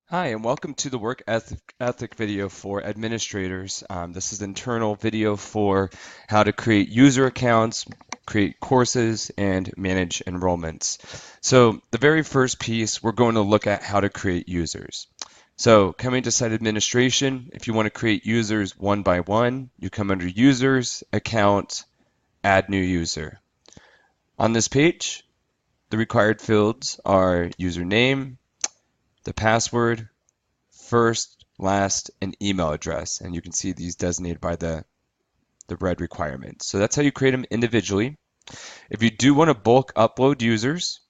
Hi, and welcome to the work ethic video for administrators. This is an internal video for how to create user accounts, create courses, and manage enrollments. So the very first piece, we're going to look at how to create users. So coming to site administration, if you want to create users one by one, you come under Users, Account, Add New User. On this page, the required fields are username, the password, first, last, and email address. And you can see these designated by the red requirements. So that's how you create them individually. If you do want to bulk upload users,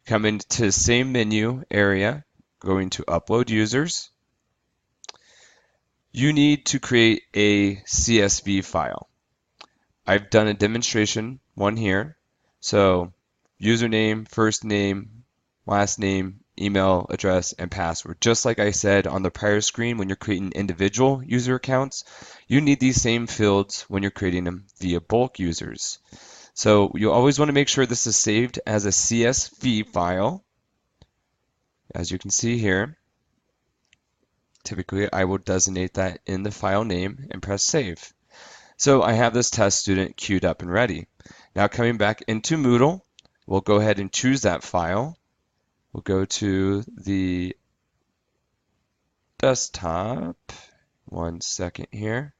come into the same menu area, going to upload users. You need to create a CSV file. I've done a demonstration one here. So username, first name, last name, email address, and password. Just like I said on the prior screen, when you're creating individual user accounts, you need these same fields when you're creating them via bulk users. So you always want to make sure this is saved as a CSV file. As you can see here, typically I will designate that in the file name and press save. So I have this test student queued up and ready. Now coming back into Moodle, we'll go ahead and choose that file. We'll go to the desktop, one second here,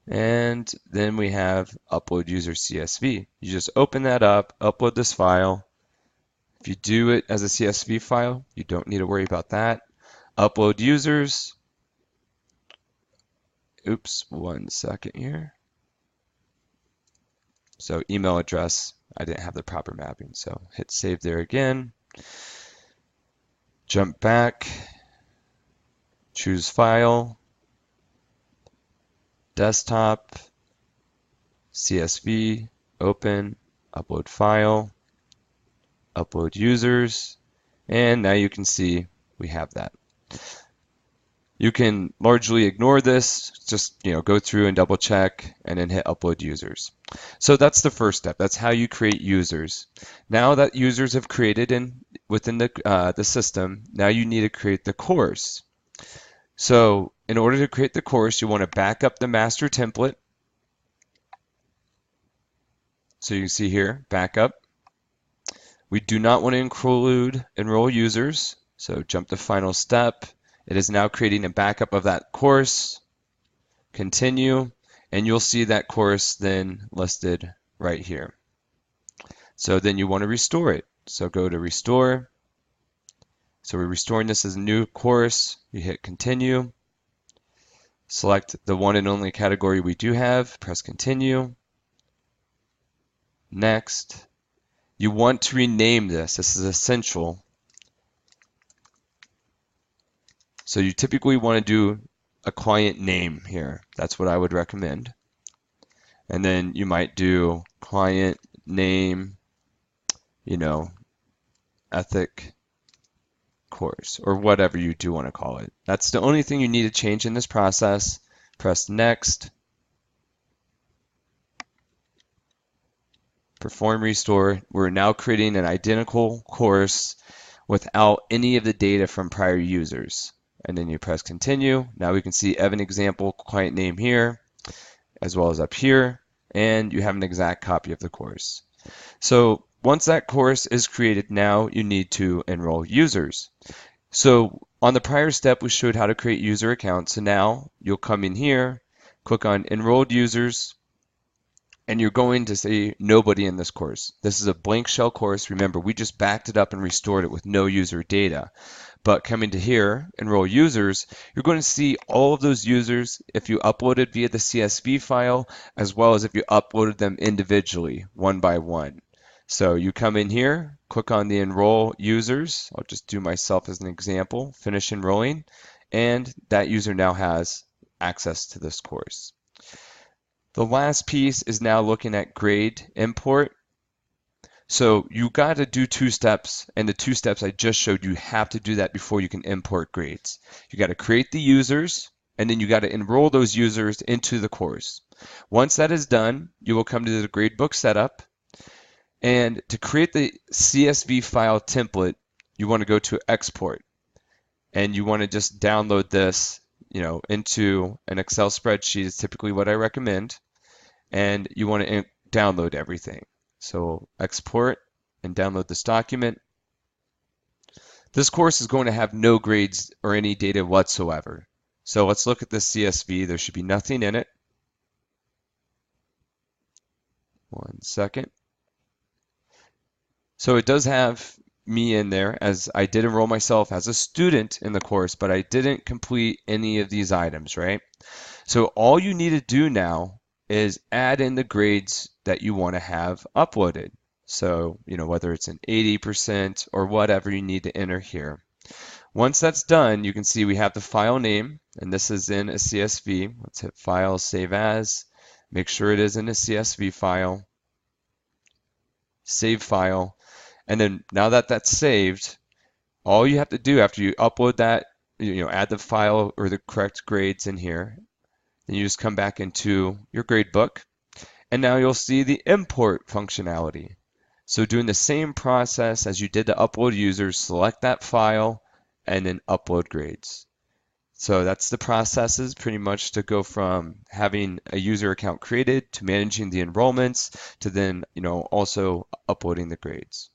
and then we have upload user CSV. You just open that up, upload this file. If you do it as a CSV file, you don't need to worry about that. Upload users. Oops, one second here. So email address, I didn't have the proper mapping, so hit save there again. Jump back, choose file, desktop, CSV, open, upload file, upload users, and now you can see we have that. You can largely ignore this, just go through and double check and then hit upload users. So that's the first step. That's how you create users. Now that users have created within the system, now you need to create the course. So in order to create the course, you want to back up the master template. So you can see here, backup. We do not want to include enroll users. So jump to final step. It is now creating a backup of that course. Continue, and you'll see that course then listed right here. So then you want to restore it. So go to restore. So we're restoring this as a new course. You hit continue. Select the one and only category we do have. Press continue. Next. You want to rename this. This is essential. So you typically want to do a client name here. That's what I would recommend. And then you might do client name, ethic course, or whatever you do want to call it. That's the only thing you need to change in this process. Press next. Perform restore. We're now creating an identical course without any of the data from prior users. And then you press continue. Now we can see Evan example client name here, as well as up here, and you have an exact copy of the course. So once that course is created, now you need to enroll users. So on the prior step, we showed how to create user accounts. So now you'll come in here, click on enrolled users, and you're going to say nobody in this course. This is a blank shell course. Remember, we just backed it up and restored it with no user data. But coming to here, enroll users, you're going to see all of those users if you uploaded via the CSV file, as well as if you uploaded them individually, one by one. So you come in here, click on the enroll users. I'll just do myself as an example, finish enrolling, and that user now has access to this course. The last piece is now looking at grade import. So you got to do two steps, and the two steps I just showed you have to do that before you can import grades. You got to create the users, and then you got to enroll those users into the course. Once that is done, you will come to the gradebook setup, and to create the CSV file template, you want to go to export. and you want to just download this, into an Excel spreadsheet is typically what I recommend, and you want to download everything. So export and download this document. This course is going to have no grades or any data whatsoever. So let's look at the CSV. There should be nothing in it. One second. So it does have me in there, as I did enroll myself as a student in the course, but I didn't complete any of these items, right? So all you need to do now is add in the grades that you want to have uploaded. So, whether it's an 80% or whatever you need to enter here. Once that's done, you can see we have the file name, and this is in a CSV. Let's hit File, Save As. Make sure it is in a CSV file. Save file. And then now that that's saved, all you have to do after you upload that, add the file or the correct grades in here, then you just come back into your gradebook, and now you'll see the import functionality. So doing the same process as you did to upload users, select that file, and then upload grades. So that's the processes pretty much to go from having a user account created to managing the enrollments to then, also uploading the grades.